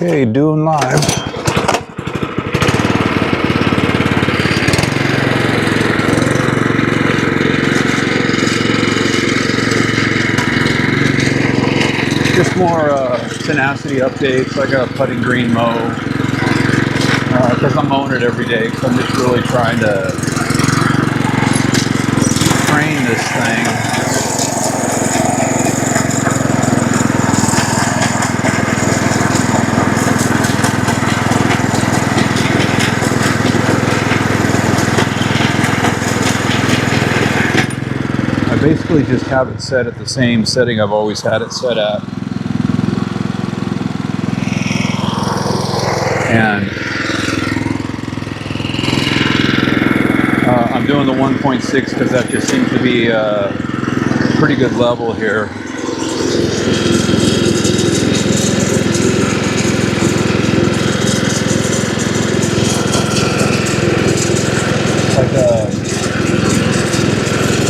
Okay, doing live. Just more tenacity updates. I got a putting green mow because I'm mowing it every day. Because I'm just really trying to train this thing. I basically just have it set at the same setting I've always had it set at. And I'm doing the 1.6 because that just seems to be a pretty good level here. Like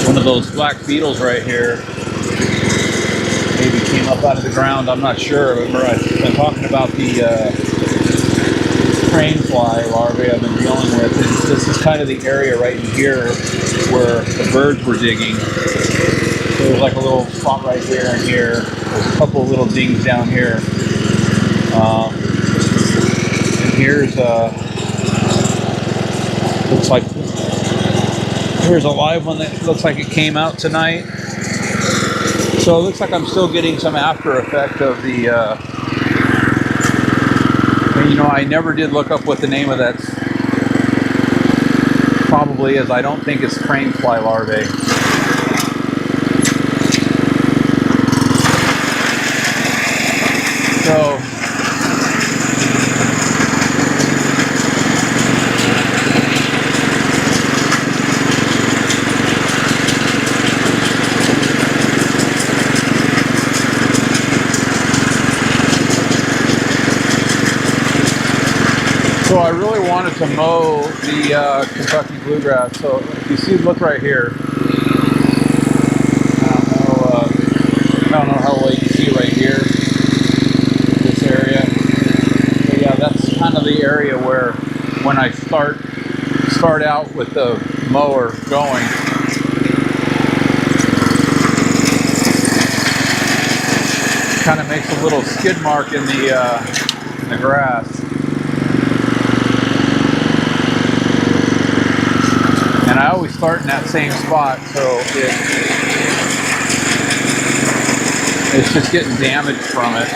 one of those black beetles right here maybe came up out of the ground. I'm not sure. Remember, I've been talking about the crane fly larvae I've been dealing with. And this is kind of the area right in here where the birds were digging. So there's like a little spot right here and here. There's a couple of little dings down here. And here's looks like here's a live one that looks like it came out tonight. So it looks like I'm still getting some after effect of the you know, I never did look up what the name of that probably is. I don't think it's crane fly larvae. So I really wanted to mow the Kentucky Bluegrass. So if you see, look right here. I don't know how well you can see right here, this area. But yeah, that's kind of the area where when I start out with the mower going, kind of makes a little skid mark in the grass. And I always start in that same spot, so it's just getting damaged from it.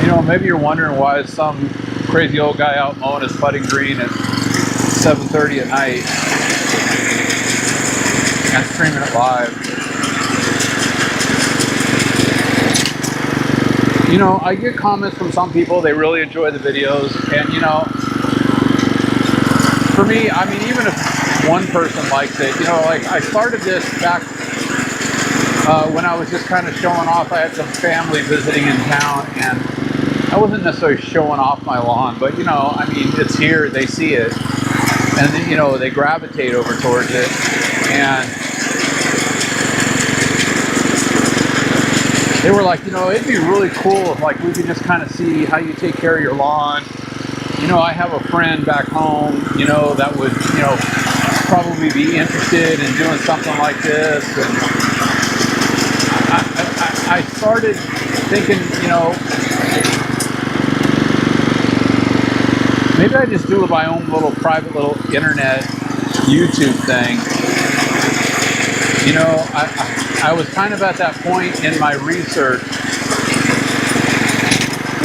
You know, maybe you're wondering why is some crazy old guy out mowing his putting green at 7:30 at night. I'm streaming it live. You know, I get comments from some people, they really enjoy the videos, and you know, for me, I mean, even if one person likes it, you know, like I started this back when I was just kind of showing off. I had some family visiting in town, and I wasn't necessarily showing off my lawn, but you know, I mean, it's here, they see it, and then, you know, they gravitate over towards it. And they were like, you know, it'd be really cool if like we could just kind of see how you take care of your lawn. You know, I have a friend back home, you know, that would, you know, probably be interested in doing something like this. And I started thinking, you know, maybe I just do my own little private little internet YouTube thing. You know, I was kind of at that point in my research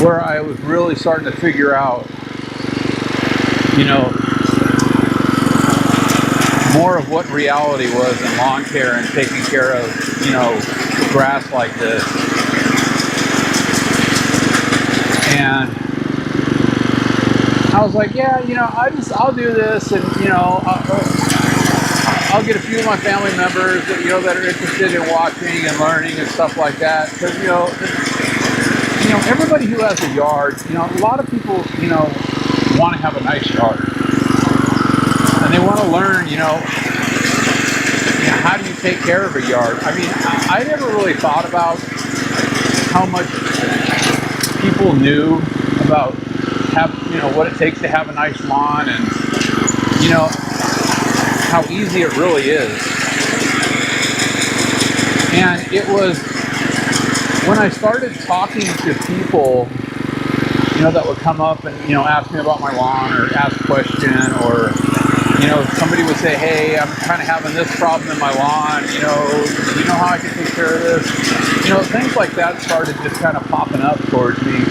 where I was really starting to figure out, you know, more of what reality was in lawn care and taking care of, you know, grass like this. And I was like, yeah, you know, I'll do this, and you know, I'll get a few of my family members that, you know, that are interested in watching and learning and stuff like that. Because, you know, everybody who has a yard, you know, a lot of people, you know, want to have a nice yard. And they want to learn, how do you take care of a yard? I mean, I never really thought about how much people knew about what it takes to have a nice lawn, and how easy it really is. And it was when I started talking to people, that would come up and ask me about my lawn, or ask a question, or somebody would say, hey, I'm kind of having this problem in my lawn, do you know how I can take care of this? Things like that started just kind of popping up towards me.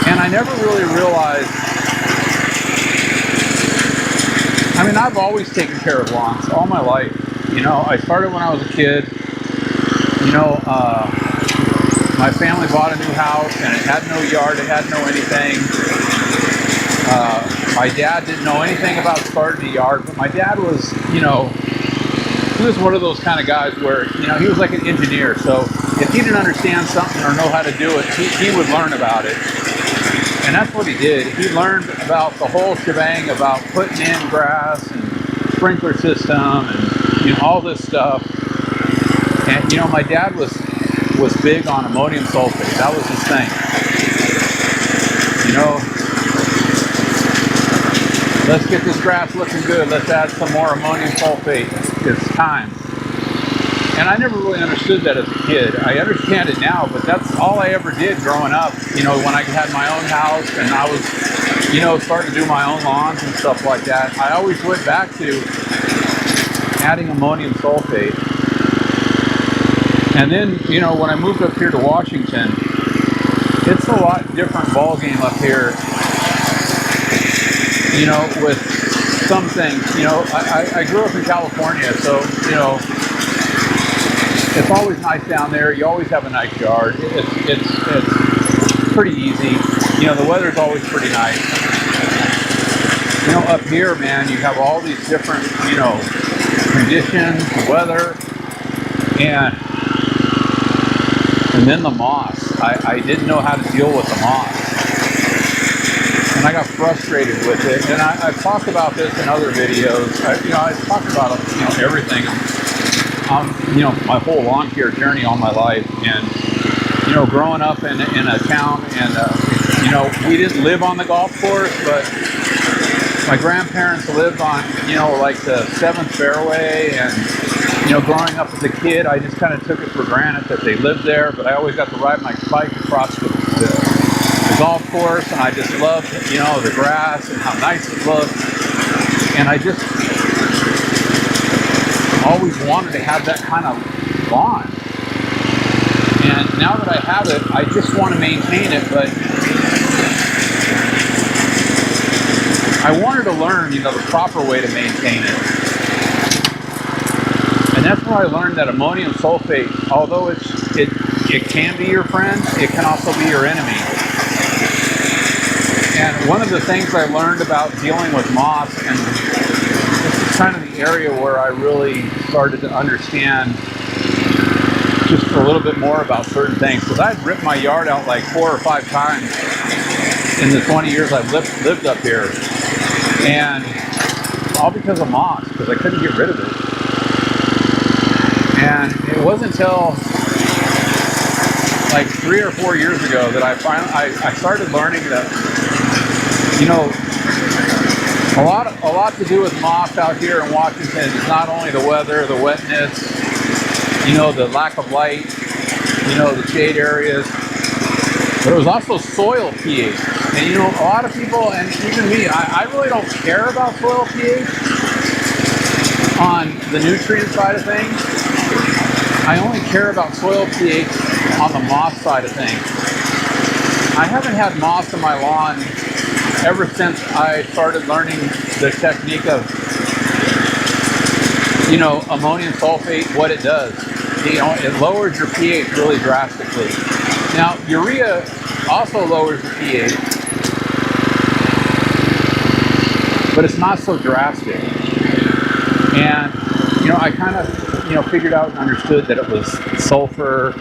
And I never really realized, I mean, I've always taken care of lawns all my life. I started when I was a kid. My family bought a new house, and it had no yard, it had no anything. My dad didn't know anything about starting a yard, but my dad was, he was one of those kind of guys where, he was like an engineer. So if he didn't understand something or know how to do it, he would learn about it. And that's what he did. He learned about the whole shebang, about putting in grass and sprinkler system and, all this stuff. And, my dad was big on ammonium sulfate. That was his thing. Let's get this grass looking good. Let's add some more ammonium sulfate. It's time. And I never really understood that as a kid. I understand it now, but that's all I ever did growing up. When I had my own house and I was, starting to do my own lawns and stuff like that, I always went back to adding ammonium sulfate. And then, when I moved up here to Washington, it's a lot different ballgame up here, with some things. I grew up in California, so, it's always nice down there. You always have a nice yard. It's pretty easy. The weather's always pretty nice. Up here, man, you have all these different, conditions, weather, and then the moss. I didn't know how to deal with the moss. And I got frustrated with it. And I've talked about this in other videos. I've talked about, everything. My whole lawn care journey all my life. And, growing up in a town, and, we didn't live on the golf course, but my grandparents lived on, like the 7th fairway, and, growing up as a kid, I just kind of took it for granted that they lived there, but I always got to ride my bike across the golf course, and I just loved, the grass and how nice it looked, and I just always wanted to have that kind of lawn. And now that I have it, I just want to maintain it, but I wanted to learn, the proper way to maintain it. And that's where I learned that ammonium sulfate, although it can be your friend, it can also be your enemy. And one of the things I learned about dealing with moss, and this is kind of the area where I really started to understand just a little bit more about certain things, because I'd ripped my yard out like 4 or 5 times in the 20 years I've lived up here. And all because of moss, because I couldn't get rid of it. And it wasn't until like 3 or 4 years ago that I started learning that, a lot to do with moss out here in Washington is not only the weather, the wetness, the lack of light, the shade areas, but it was also soil pH. And a lot of people, and even me, I really don't care about soil pH on the nutrient side of things. I only care about soil pH on the moss side of things. I haven't had moss in my lawn ever since I started learning the technique of, ammonium sulfate, what it does. It lowers your pH really drastically. Now, urea also lowers the pH, but it's not so drastic. And, I kind of, figured out and understood that it was sulfur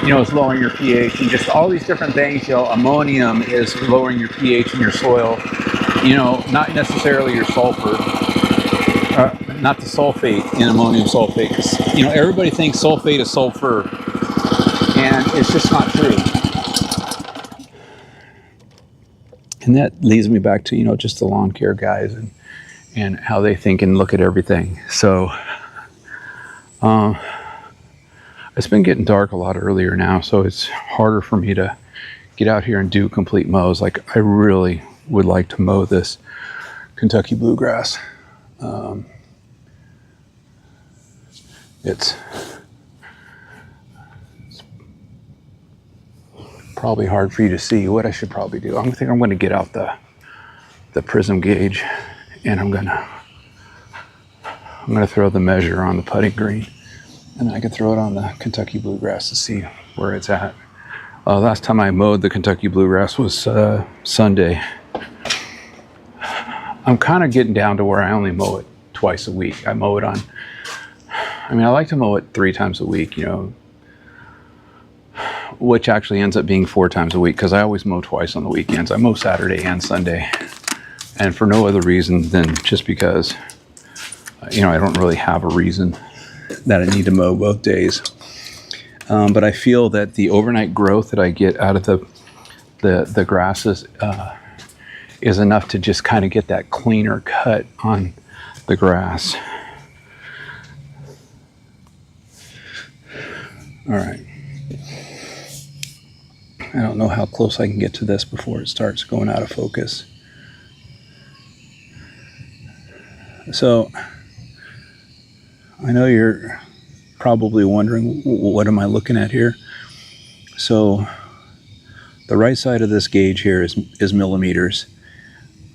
it's lowering your pH, and just all these different things. Ammonium is lowering your pH in your soil. Not necessarily your sulfur, not the sulfate in ammonium sulfate, because everybody thinks sulfate is sulfur, and it's just not true. And that leads me back to just the lawn care guys and how they think and look at everything. So it's been getting dark a lot earlier now, so it's harder for me to get out here and do complete mows. Like, I really would like to mow this Kentucky Bluegrass. It's probably hard for you to see. What I should probably do, I think I'm going to get out the prism gauge, and I'm going to throw the measure on the putting green, and I can throw it on the Kentucky Bluegrass to see where it's at. Last time I mowed the Kentucky Bluegrass was Sunday. I'm kind of getting down to where I only mow it twice a week. I mow it I like to mow it 3 times a week, which actually ends up being 4 times a week, because I always mow twice on the weekends. I mow Saturday and Sunday, and for no other reason than just because, I don't really have a reason that I need to mow both days. But I feel that the overnight growth that I get out of the grasses is enough to just kind of get that cleaner cut on the grass. All right. I don't know how close I can get to this before it starts going out of focus. So I know you're probably wondering, what am I looking at here? So the right side of this gauge here is millimeters.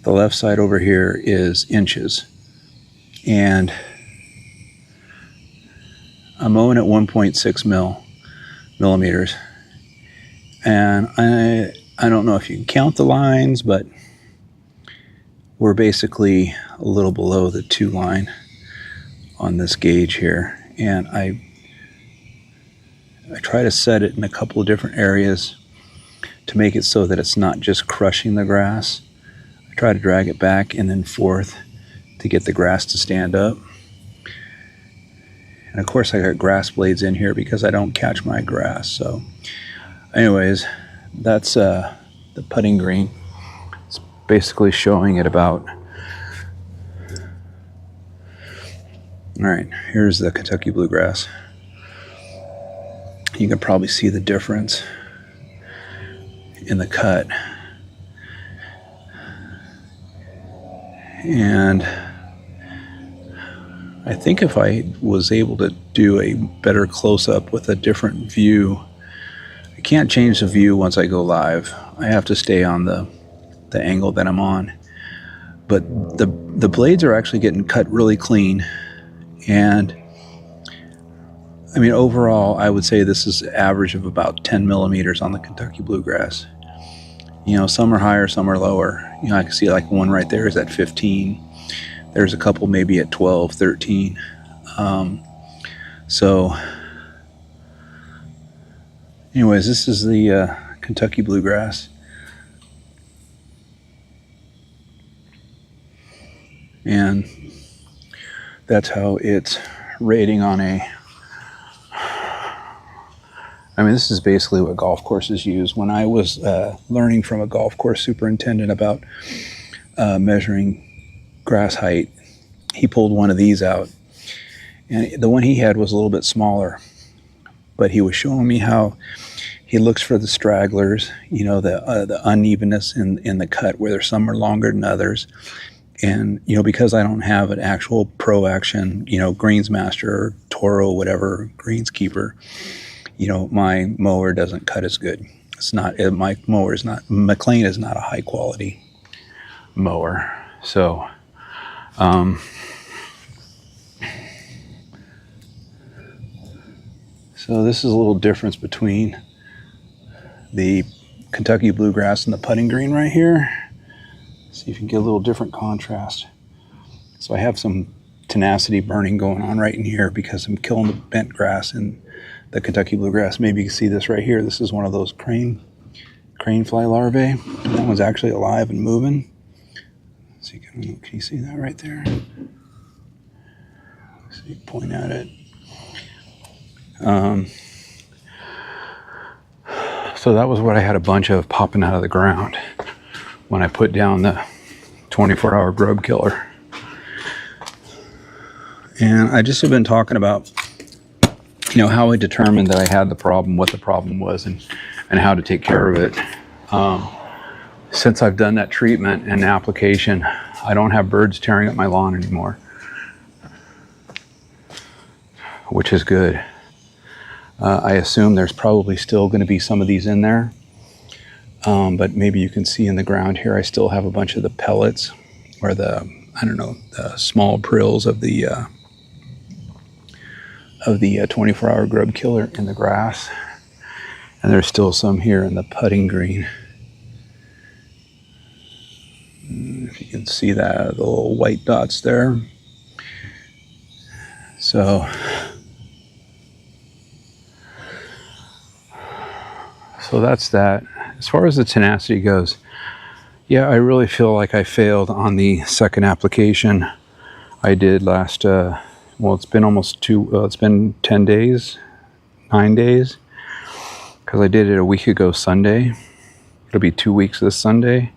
The left side over here is inches. And I'm mowing at 1.6 millimeters. And I don't know if you can count the lines, but we're basically a little below the 2 line on this gauge here. And I try to set it in a couple of different areas to make it so that it's not just crushing the grass. I try to drag it back and then forth to get the grass to stand up. And of course I got grass blades in here because I don't catch my grass. So anyways, that's the putting green. It's basically showing it about. All right, here's the Kentucky Bluegrass. You can probably see the difference in the cut. And I think if I was able to do a better close-up with a different view, I can't change the view once I go live. I have to stay on the angle that I'm on. But the blades are actually getting cut really clean. And overall, I would say this is an average of about 10 millimeters on the Kentucky Bluegrass. Some are higher, some are lower. I can see like one right there is at 15. There's a couple maybe at 12, 13. So anyways, this is the Kentucky Bluegrass. And that's how it's rating on this is basically what golf courses use. When I was learning from a golf course superintendent about measuring grass height, he pulled one of these out. And the one he had was a little bit smaller. But he was showing me how he looks for the stragglers, the unevenness in the cut, whether some are longer than others. And, because I don't have an actual pro action, greensmaster or Toro, whatever, greenskeeper, my mower doesn't cut as good. It's not, my mower is not, McLean is not a high quality mower. So, so this is a little difference between the Kentucky Bluegrass and the putting green right here. See if you can get a little different contrast. So I have some tenacity burning going on right in here because I'm killing the bent grass in the Kentucky Bluegrass. Maybe you can see this right here. This is one of those crane fly larvae. That one's actually alive and moving. So can you see that right there? So you point at it. So that was what I had a bunch of popping out of the ground when I put down the 24-hour grub killer. And I just have been talking about, you know, how I determined that I had the problem, what the problem was, and how to take care of it. Since I've done that treatment and application, I don't have birds tearing up my lawn anymore, which is good. I assume there's probably still going to be some of these in there, but maybe you can see in the ground here, I still have a bunch of the pellets, or the, I don't know, the small prills of the 24-hour grub killer in the grass. And there's still some here in the putting green. If you can see that, the little white dots there. So that's that. As far as the tenacity goes, yeah, I really feel like I failed on the second application I did last, well, it's been almost it's been 10 days, 9 days, because I did it a week ago Sunday. It'll be 2 weeks this Sunday.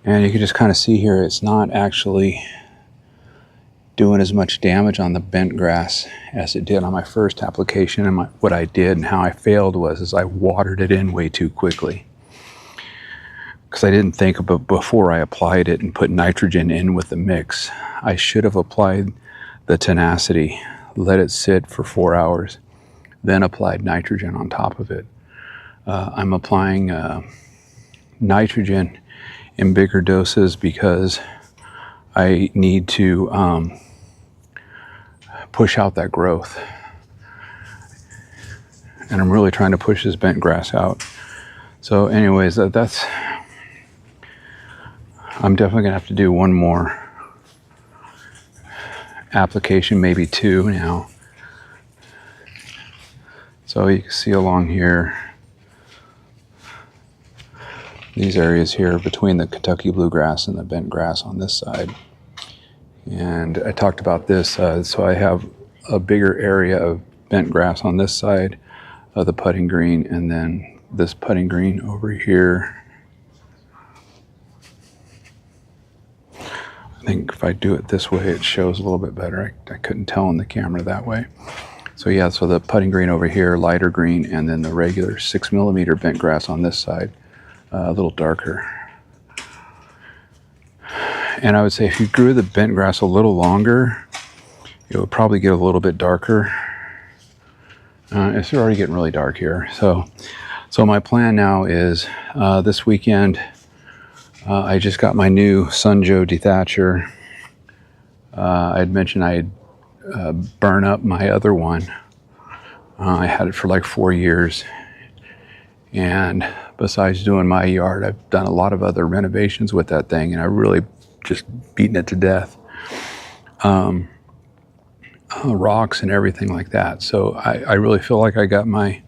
And you can just kind of see here, it's not actually doing as much damage on the Bentgrass as it did on my first application. And what I did and how I failed was I watered it in way too quickly. Because I didn't think about before I applied it and put nitrogen in with the mix. I should have applied the tenacity, let it sit for 4 hours, then applied nitrogen on top of it. I'm applying nitrogen in bigger doses because I need to push out that growth. And I'm really trying to push this Bentgrass out. So anyways, that's, I'm definitely gonna have to do one more application, maybe 2 now. So you can see along here, these areas here between the Kentucky Bluegrass and the Bentgrass on this side. And I talked about this, so I have a bigger area of Bentgrass on this side of the putting green, and then this putting green over here. I think if I do it this way, it shows a little bit better. I couldn't tell in the camera that way. So yeah, so the putting green over here, lighter green, and then the regular 6mm Bentgrass on this side, a little darker. And I would say if you grew the Bentgrass a little longer, it would probably get a little bit darker. It's already getting really dark here. So my plan now is this weekend, I just got my new Sunjoe dethatcher. I'd mentioned I'd burn up my other one. I had it for like 4 years. And besides doing my yard, I've done a lot of other renovations with that thing, and I really just beaten it to death. Rocks and everything like that. So I really feel like I got my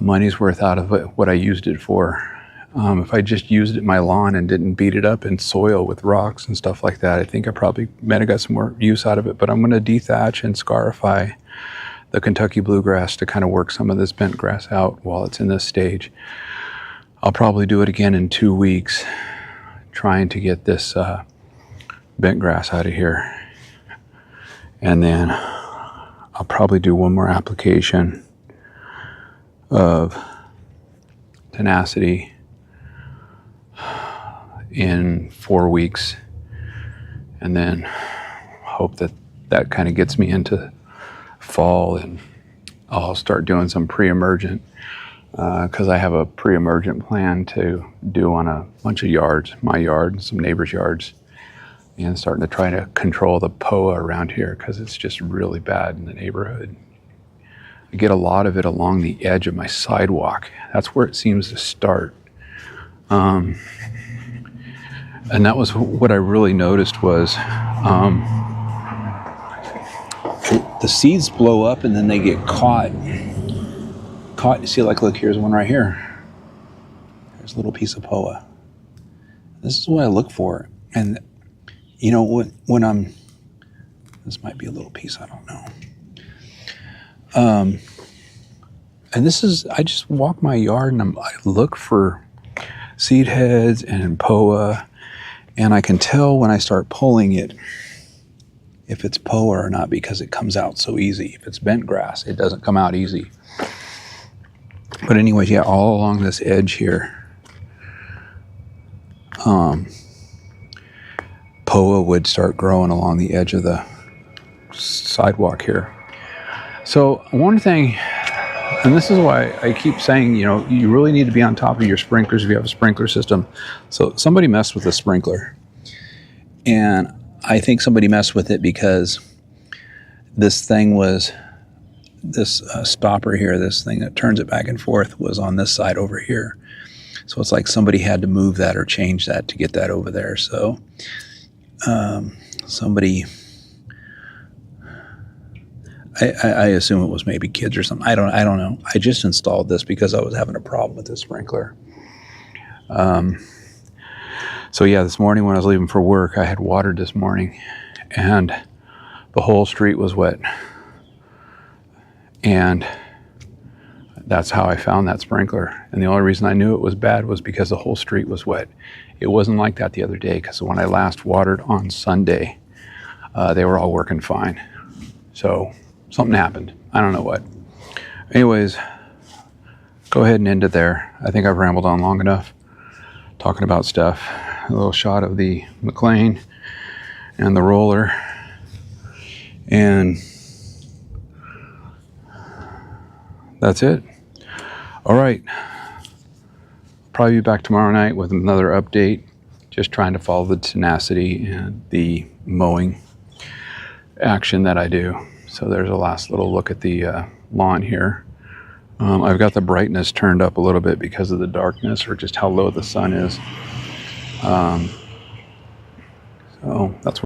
money's worth out of it, what I used it for. If I just used it in my lawn and didn't beat it up in soil with rocks and stuff like that, I think I probably might have got some more use out of it. But I'm going to dethatch and scarify the Kentucky Bluegrass to kind of work some of this Bentgrass out while it's in this stage. I'll probably do it again in 2 weeks, trying to get this Bentgrass out of here. And then I'll probably do one more application of tenacity in 4 weeks, and then hope that that kind of gets me into fall, and I'll start doing some pre-emergent because I have a pre-emergent plan to do on a bunch of yards, my yard and some neighbors' yards, and starting to try to control the POA around here because it's just really bad in the neighborhood. I get a lot of it along the edge of my sidewalk. That's where it seems to start. And that was what I really noticed was the seeds blow up and then they get caught. You see, like, look, here's one right here. There's a little piece of POA. This is what I look for. And, you know, when I'm, this might be a little piece, I don't know. And this is, I just walk my yard and I look for seed heads and POA, and I can tell when I start pulling it if it's POA or not, because it comes out so easy. If it's bentgrass, it doesn't come out easy. But anyways, yeah, all along this edge here, POA would start growing along the edge of the sidewalk here. So one thing, and this is why I keep saying, you know, you really need to be on top of your sprinklers if you have a sprinkler system. So somebody messed with the sprinkler, and I think somebody messed with it because this thing was, this stopper here, this thing that turns it back and forth, was on this side over here. So it's like somebody had to move that or change that to get that over there. So somebody, I assume it was maybe kids or something. I don't know. I just installed this because I was having a problem with this sprinkler. So yeah, this morning when I was leaving for work, I had watered this morning, and the whole street was wet. And that's how I found that sprinkler. And the only reason I knew it was bad was because the whole street was wet. It wasn't like that the other day, because when I last watered on Sunday, they were all working fine. So something happened. I don't know what. Anyways, go ahead and end it there. I think I've rambled on long enough talking about stuff. A little shot of the McLean and the roller. And that's it. All right. Probably be back tomorrow night with another update. Just trying to follow the tenacity and the mowing action that I do. So there's a last little look at the lawn here. I've got the brightness turned up a little bit because of the darkness, or just how low the sun is. So that's what